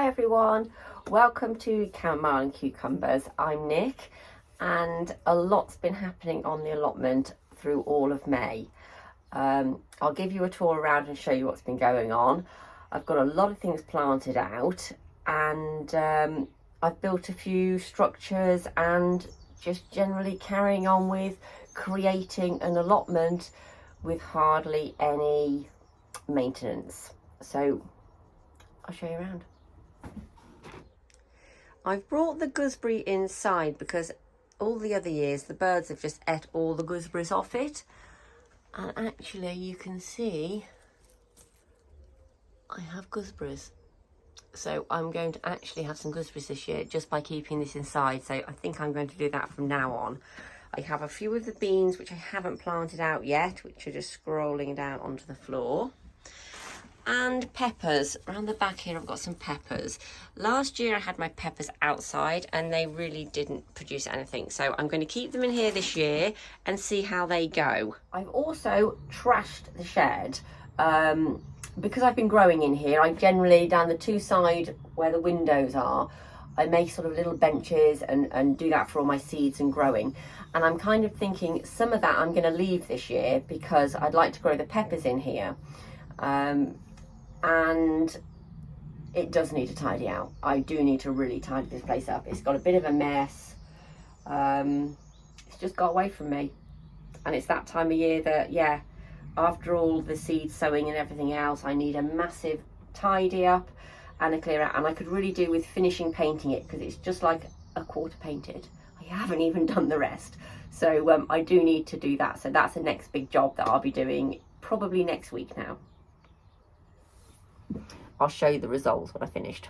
Hi everyone, welcome to Chamomile and Cucumbers. I'm Nick and a lot's been happening on the allotment through all of May. I'll give you a tour around and show you what's been going on. I've got a lot of things planted out and I've built a few structures and just generally carrying on with creating an allotment with hardly any maintenance. So I'll show you around. I've brought the gooseberry inside because all the other years the birds have just ate all the gooseberries off it, and actually you can see I have gooseberries. So I'm going to actually have some gooseberries this year just by keeping this inside, so I think I'm going to do that from now on. I have a few of the beans which I haven't planted out yet, which are just scrolling down onto the floor. And peppers. Around the back here I've got some peppers. Last year I had my peppers outside and they really didn't produce anything, so I'm going to keep them in here this year and see how they go. I've also trashed the shed because I've been growing in here. I generally, down the two sides where the windows are, I make sort of little benches and do that for all my seeds and growing. And I'm kind of thinking some of that I'm going to leave this year because I'd like to grow the peppers in here. And it does need to tidy out. I do need to really tidy this place up. It's got a bit of a mess. It's just got away from me. And it's that time of year that, yeah, after all the seed sowing and everything else, I need a massive tidy up and a clear out. And I could really do with finishing painting it because it's just like a quarter painted. I haven't even done the rest. So I do need to do that. So that's the next big job that I'll be doing probably next week now. I'll show you the results when I finished.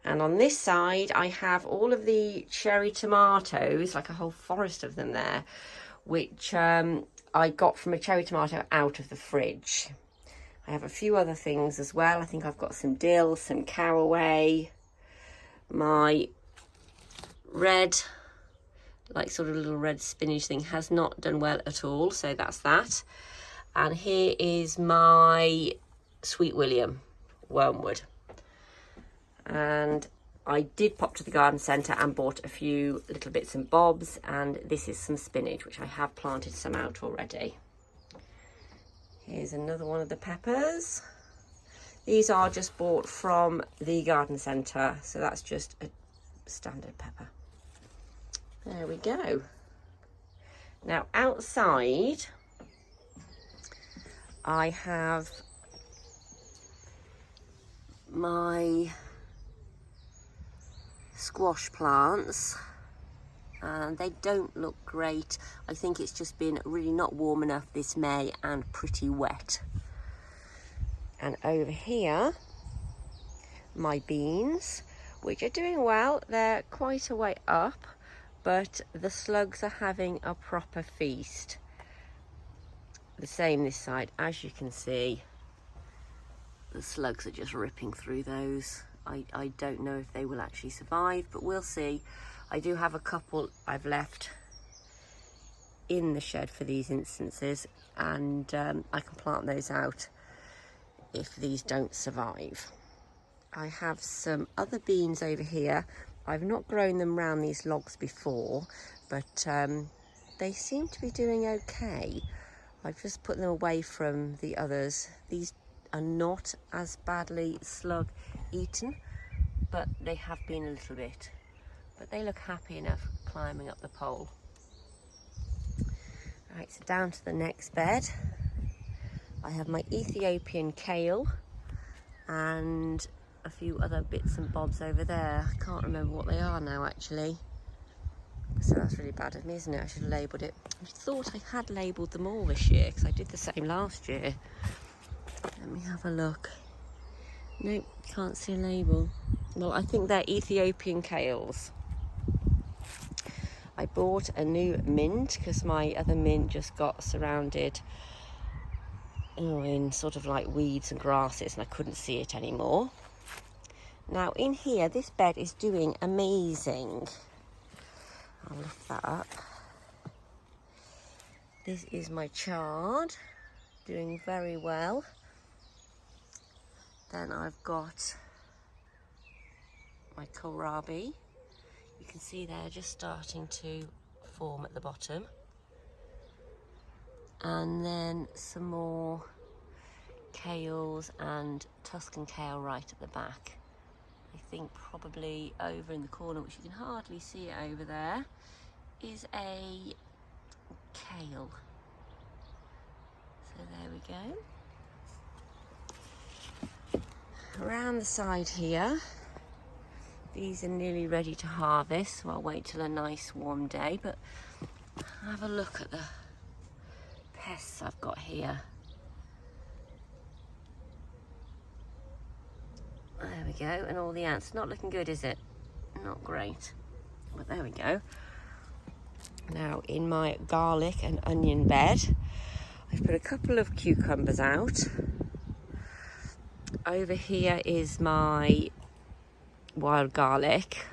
And on this side I have all of the cherry tomatoes, like a whole forest of them there, which I got from a cherry tomato out of the fridge. I have a few other things as well. I think I've got some dill, some caraway, my red, like sort of little red spinach thing has not done well at all, so that's that. And here is my Sweet William wormwood. And I did pop to the garden centre and bought a few little bits and bobs, and this is some spinach which I have planted some out already. Here's another one of the peppers. These are just bought from the garden centre, so that's just a standard pepper. There we go. Now outside I have my squash plants and they don't look great. I think it's just been really not warm enough this May and pretty wet. And over here, my beans, which are doing well. They're quite a way up, but the slugs are having a proper feast. The same this side, as you can see, the slugs are just ripping through those. I don't know if they will actually survive, but we'll see. I do have a couple I've left in the shed for these instances, and I can plant those out if these don't survive. I have some other beans over here. I've not grown them round these logs before, but they seem to be doing okay. I've just put them away from the others. These are not as badly slug eaten, but they have been a little bit. But they look happy enough climbing up the pole. Right, so down to the next bed. I have my Ethiopian kale and a few other bits and bobs over there. I can't remember what they are now actually. So that's really bad of me, isn't it? I should have labelled it. I thought I had labelled them all this year because I did the same last year. Let me have a look. Nope, can't see a label. Well, I think they're Ethiopian kales. I bought a new mint because my other mint just got surrounded in sort of like weeds and grasses and I couldn't see it anymore. Now in here, this bed is doing amazing. I'll lift that up. This is my chard, doing very well. Then I've got my kohlrabi. You can see they're just starting to form at the bottom. And then some more kales and Tuscan kale right at the back. I think probably over in the corner, which you can hardly see it over there, is a kale. So there we go. Around the side here, these are nearly ready to harvest, so I'll wait till a nice warm day, but have a look at the pests I've got here. There we go, and all the ants. Not looking good, is it? Not great, but there we go. Now in my garlic and onion bed, I've put a couple of cucumbers out. Over here is my wild garlic.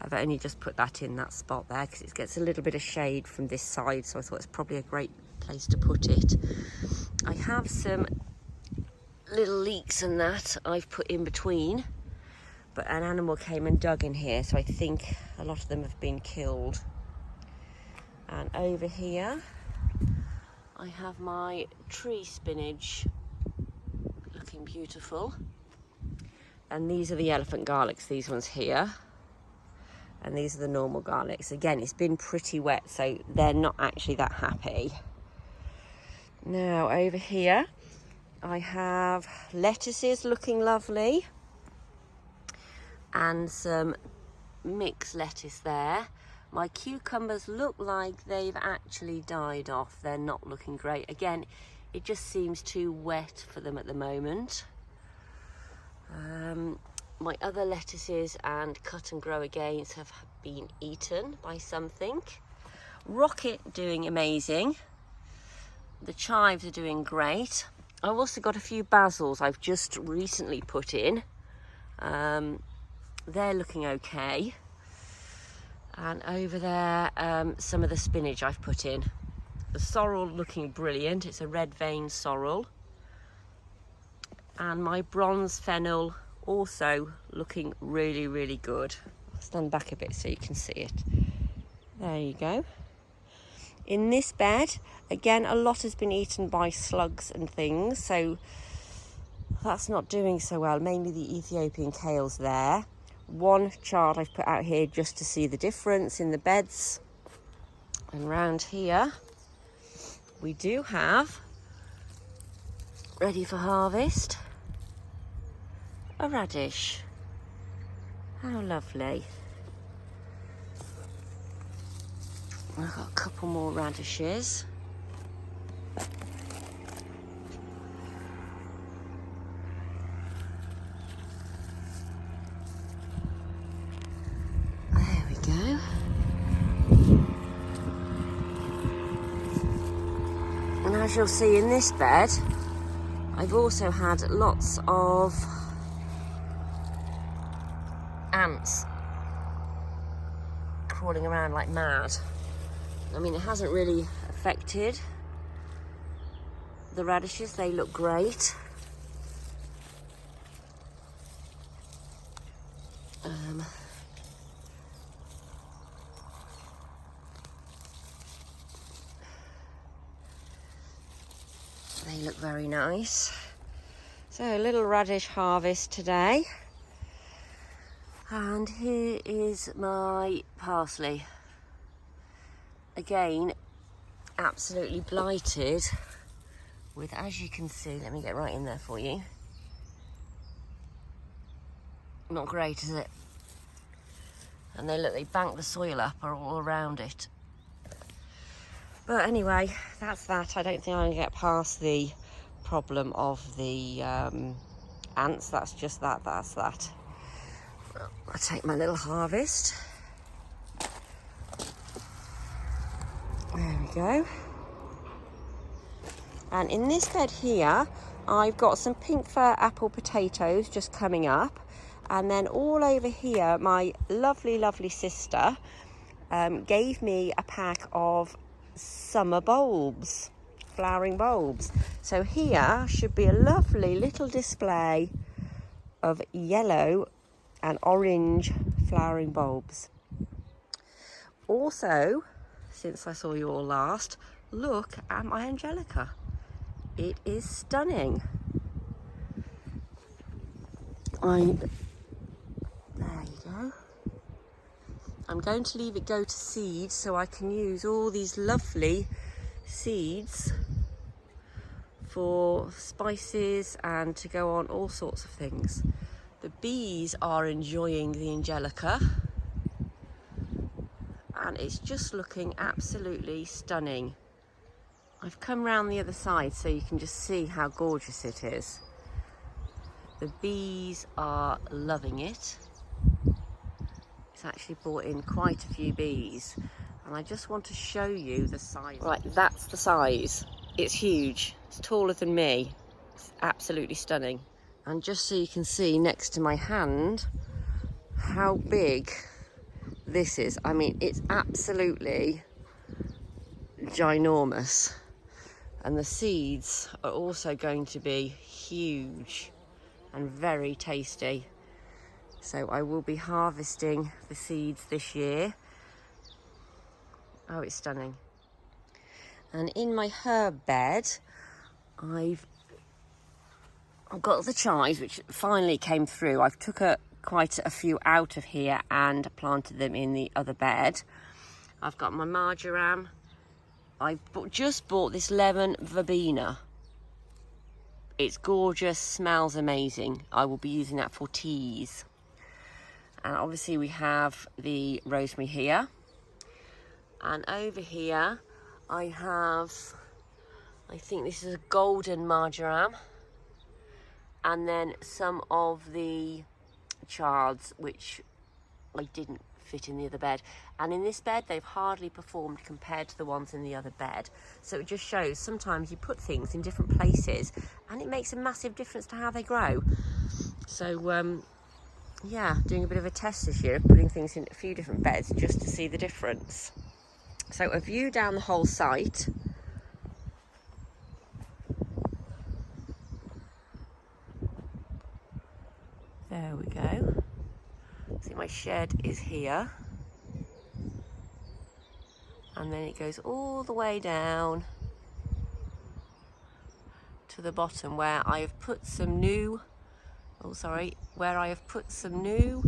I've only just put that in that spot there because it gets a little bit of shade from this side, so I thought it's probably a great place to put it. I have some little leeks and that I've put in between, but an animal came and dug in here, so I think a lot of them have been killed. And over here I have my tree spinach, looking beautiful. And these are the elephant garlics, these ones here. And these are the normal garlics. Again, it's been pretty wet, so they're not actually that happy. Now over here I have lettuces looking lovely, and some mixed lettuce there. My cucumbers look like they've actually died off. They're not looking great. Again, it just seems too wet for them at the moment. My other lettuces and cut and grow agains have been eaten by something. Rocket doing amazing. The chives are doing great. I've also got a few basils I've just recently put in. They're looking okay. And over there, some of the spinach I've put in. The sorrel looking brilliant. It's a red vein sorrel. And my bronze fennel also looking really, really good. I'll stand back a bit so you can see it. There you go. In this bed, again, a lot has been eaten by slugs and things, so that's not doing so well. Mainly the Ethiopian kales there. One chart I've put out here just to see the difference in the beds. And round here, we do have, ready for harvest, a radish. How lovely. I've got a couple more radishes. There we go. And as you'll see in this bed, I've also had lots of ants crawling around like mad. I mean, it hasn't really affected the radishes. They look great. They look very nice. So a little radish harvest today. And here is my parsley. Again, absolutely blighted with, as you can see, let me get right in there for you. Not great, is it? And they bank the soil up all around it. But anyway, that's that. I don't think I'm going to get past the problem of the ants. That's just that, that's that. I'll take my little harvest. There we go. And in this bed here, I've got some pink fir apple potatoes just coming up. And then all over here, my lovely, lovely sister gave me a pack of summer bulbs, flowering bulbs. So here should be a lovely little display of yellow and orange flowering bulbs. Also, since I saw you all last, look at my Angelica. It is stunning. There you go. I'm going to leave it go to seed so I can use all these lovely seeds for spices and to go on all sorts of things. The bees are enjoying the Angelica and it's just looking absolutely stunning. I've come round the other side so you can just see how gorgeous it is. The bees are loving it. It's actually brought in quite a few bees, and I just want to show you the size. Right, that's the size. It's huge. It's taller than me. It's absolutely stunning. And just so you can see next to my hand how big this is. I mean, it's absolutely ginormous. And the seeds are also going to be huge and very tasty. So I will be harvesting the seeds this year. Oh, it's stunning. And in my herb bed, I've got the chives, which finally came through. I've took quite a few out of here and planted them in the other bed. I've got my marjoram. I just bought this lemon verbena. It's gorgeous, smells amazing. I will be using that for teas. And obviously we have the rosemary here. And over here I have, I think this is a golden marjoram. And then some of the chards, which I didn't fit in the other bed. And in this bed they've hardly performed compared to the ones in the other bed. So it just shows sometimes you put things in different places and it makes a massive difference to how they grow. So yeah, doing a bit of a test this year, putting things in a few different beds just to see the difference. So a view down the whole site. There we go. See, my shed is here. And then it goes all the way down to the bottom where I have put some new, where I have put some new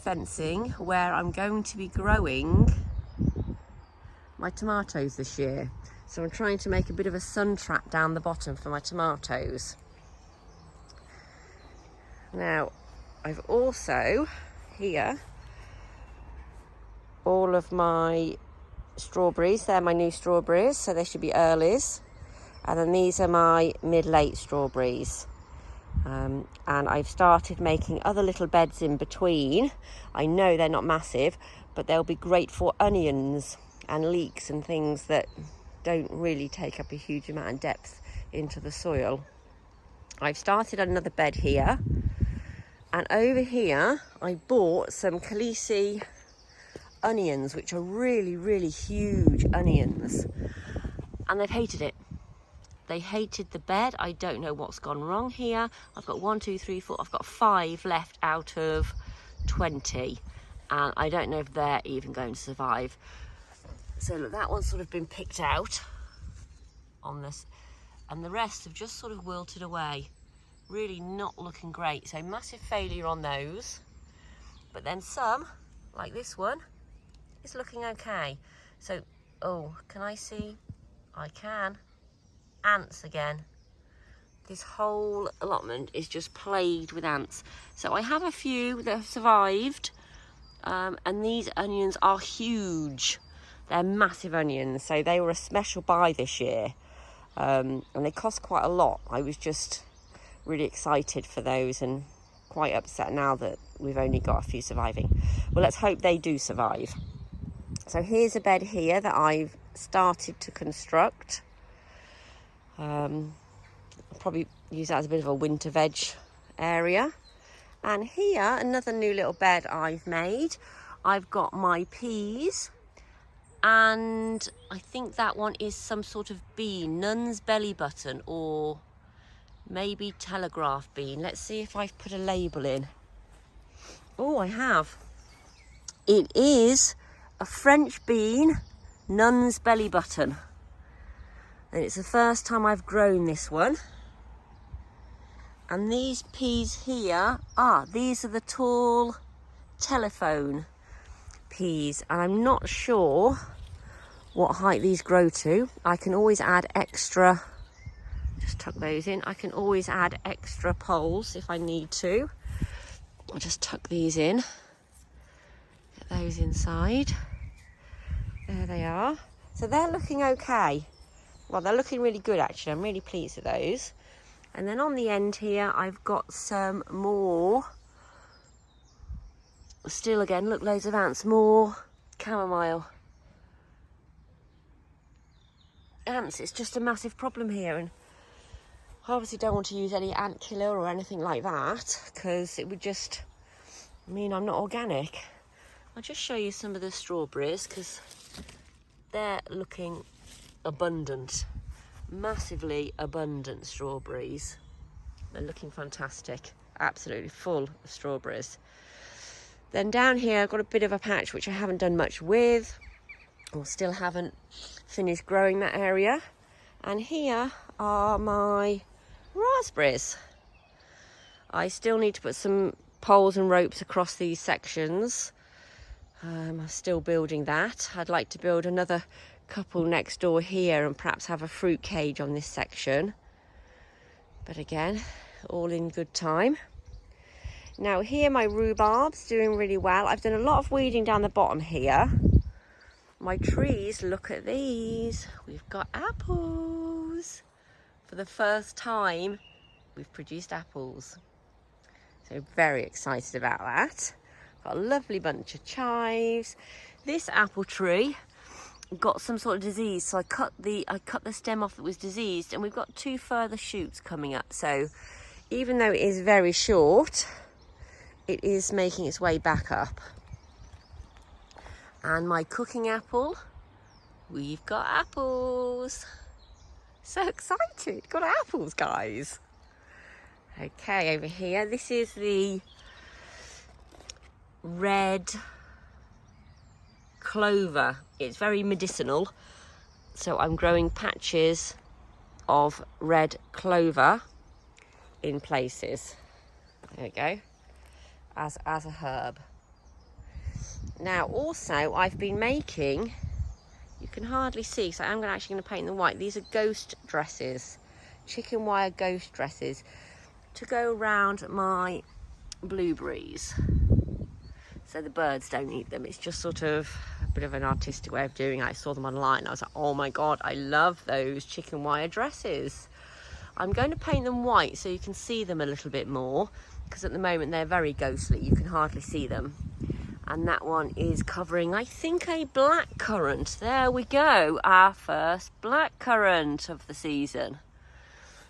fencing where I'm going to be growing my tomatoes this year. So I'm trying to make a bit of a sun trap down the bottom for my tomatoes. Now, I've also here all of my strawberries. They're my new strawberries, so they should be earlies. And then these are my mid-late strawberries. And I've started making other little beds in between. I know they're not massive, but they'll be great for onions and leeks and things that don't really take up a huge amount of depth into the soil. I've started another bed here. And over here, I bought some Khaleesi onions, which are really, really huge onions. And they've hated it. They hated the bed. I don't know what's gone wrong here. I've got 1, 2, 3, 4. I've got 5 left out of 20. And I don't know if they're even going to survive. So look, that one's sort of been picked out on this. And the rest have just sort of wilted away. Really not looking great. So massive failure on those. But then some, like this one, is looking okay. So, oh, can I see? I can. Ants again. This whole allotment is just plagued with ants. So I have a few that have survived. And these onions are huge. They're massive onions. So they were a special buy this year. And they cost quite a lot. I was just really excited for those and quite upset now that we've only got a few surviving. Well, let's hope they do survive. So here's a bed here that I've started to construct. I'll probably use that as a bit of a winter veg area. And here, another new little bed I've made. I've got my peas, and I think that one is some sort of bean, nun's belly button or maybe telegraph bean. Let's see if I've put a label in. Oh, I have. It is a French bean, nun's belly button. And it's the first time I've grown this one. And these peas here, these are the tall telephone peas. And I'm not sure what height these grow to. I can always add extra, just tuck those in. I can always add extra poles if I need to. I'll just tuck these in. Get those inside. There they are. So they're looking okay. Well, they're looking really good actually. I'm really pleased with those. And then on the end here, I've got some more. Still again, look, loads of ants. More chamomile. Ants, it's just a massive problem here. And I obviously don't want to use any ant killer or anything like that, because it would just mean I'm not organic. I'll just show you some of the strawberries, because they're looking abundant. Massively abundant strawberries. They're looking fantastic. Absolutely full of strawberries. Then down here I've got a bit of a patch which I haven't done much with, or still haven't finished growing that area. And here are my raspberries. I still need to put some poles and ropes across these sections. I'm still building that. I'd like to build another couple next door here and perhaps have a fruit cage on this section. But again, all in good time. Now here my rhubarb's doing really well. I've done a lot of weeding down the bottom here. My trees, look at these. We've got apples. For the first time, we've produced apples. So very excited about that. Got a lovely bunch of chives. This apple tree got some sort of disease, so I cut the stem off that was diseased, and we've got 2 further shoots coming up. So even though it is very short, it is making its way back up. And my cooking apple, we've got apples. So excited, got apples, guys. Okay, over here, this is the red clover. It's very medicinal, so I'm growing patches of red clover in places. There we go, as a herb. Now also I've been making, you can hardly see, so I'm actually going to paint them white. These are ghost dresses, chicken wire ghost dresses, to go around my blueberries, so the birds don't eat them. It's just sort of a bit of an artistic way of doing it. I saw them online. I was like, oh my God, I love those chicken wire dresses. I'm going to paint them white so you can see them a little bit more, because at the moment they're very ghostly. You can hardly see them. And that one is covering, I think, a blackcurrant. There we go, our first blackcurrant of the season.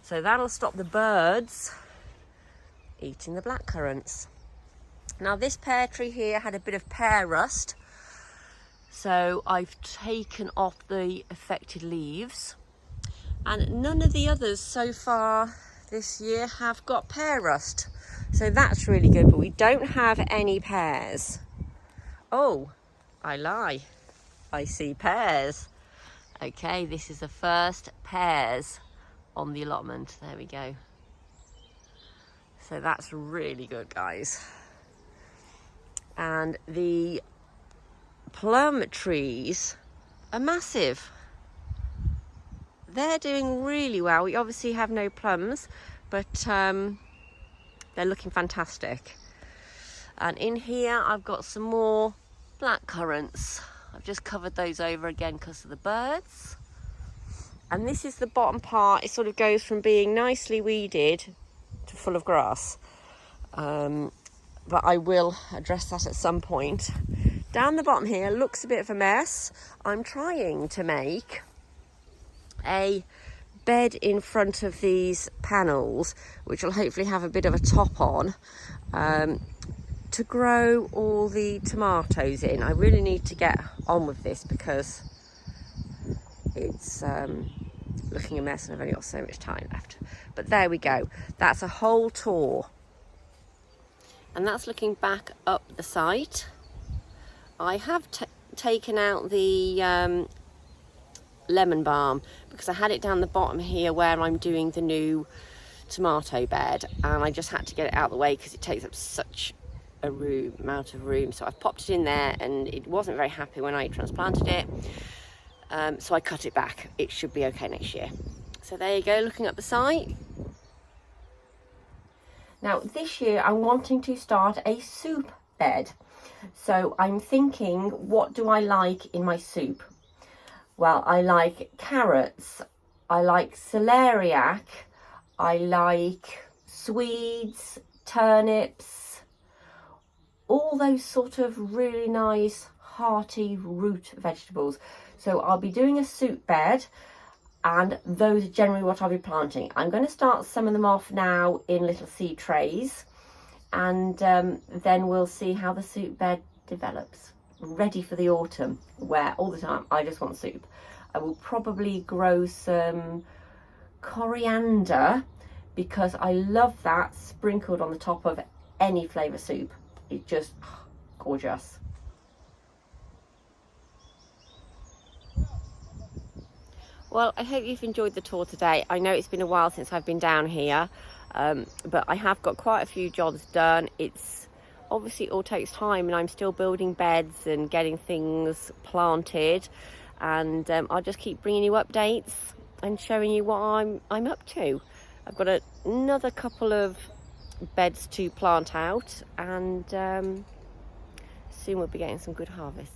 So that'll stop the birds eating the blackcurrants. Now this pear tree here had a bit of pear rust, so I've taken off the affected leaves, and none of the others so far this year have got pear rust, so that's really good. But we don't have any pears. Oh, I lie, I see pears. Okay, this is the first pears on the allotment. There we go. So that's really good, guys. And the plum trees are massive. They're doing really well. We obviously have no plums, but they're looking fantastic. And in here I've got some more blackcurrants. I've just covered those over again because of the birds. And this is the bottom part. It sort of goes from being nicely weeded to full of grass. But I will address that at some point. Down the bottom here looks a bit of a mess. I'm trying to make a bed in front of these panels, which will hopefully have a bit of a top on, to grow all the tomatoes in. I really need to get on with this because it's looking a mess and I've only got so much time left. But there we go. That's a whole tour. And that's looking back up the site. I have taken out the lemon balm because I had it down the bottom here where I'm doing the new tomato bed, and I just had to get it out of the way because it takes up such a amount of room. So I've popped it in there, and it wasn't very happy when I transplanted it, so I cut it back. It should be okay next year. So there you go, looking up the site. Now this year I'm wanting to start a soup bed, so I'm thinking, what do I like in my soup? Well, I like carrots, I like celeriac, I like Swedes, turnips, all those sort of really nice hearty root vegetables. So I'll be doing a soup bed, and those are generally what I'll be planting. I'm going to start some of them off now in little seed trays, and then we'll see how the soup bed develops. Ready for the autumn, where all the time I just want soup. I will probably grow some coriander because I love that sprinkled on the top of any flavour soup. It's just gorgeous. Well, I hope you've enjoyed the tour today. I know it's been a while since I've been down here, but I have got quite a few jobs done. It's obviously it all takes time, and I'm still building beds and getting things planted, and I'll just keep bringing you updates and showing you what I'm up to. I've got another couple of beds to plant out, and soon we'll be getting some good harvests.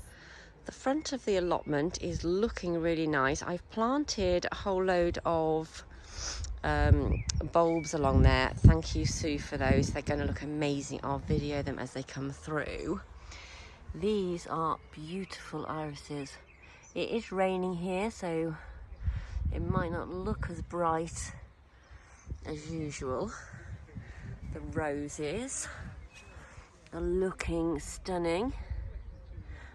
The front of the allotment is looking really nice. I've planted a whole load of bulbs along there. Thank you, Sue, for those. They're going to look amazing. I'll video them as they come through. These are beautiful irises. It is raining here, so it might not look as bright as usual. The roses are looking stunning.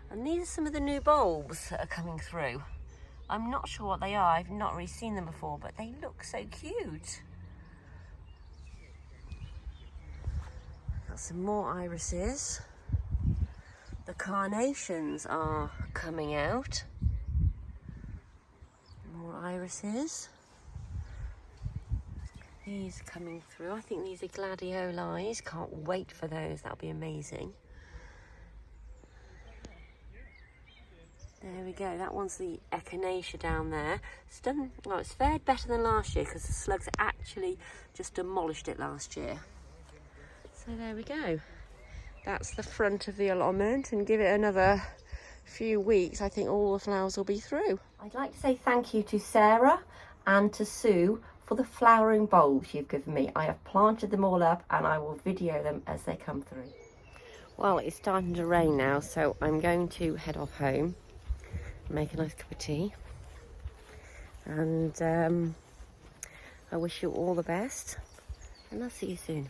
And these are some of the new bulbs that are coming through. I'm not sure what they are. I've not really seen them before, but they look so cute. Got some more irises. The carnations are coming out. More irises. These are coming through. I think these are gladioli. Can't wait for those. That'll be amazing. There we go, that one's the echinacea down there. It's done, well, it's fared better than last year because the slugs actually just demolished it last year. So there we go. That's the front of the allotment, and give it another few weeks, I think all the flowers will be through. I'd like to say thank you to Sarah and to Sue for the flowering bulbs you've given me. I have planted them all up, and I will video them as they come through. Well, it's starting to rain now, so I'm going to head off home. Make a nice cup of tea, and I wish you all the best, and I'll see you soon.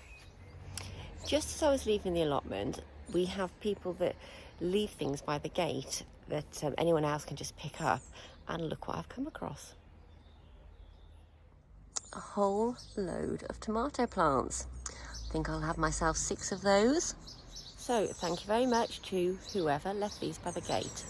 Just as I was leaving the allotment, we have people that leave things by the gate that anyone else can just pick up, and look what I've come across. A whole load of tomato plants. I think I'll have myself 6 of those. So thank you very much to whoever left these by the gate.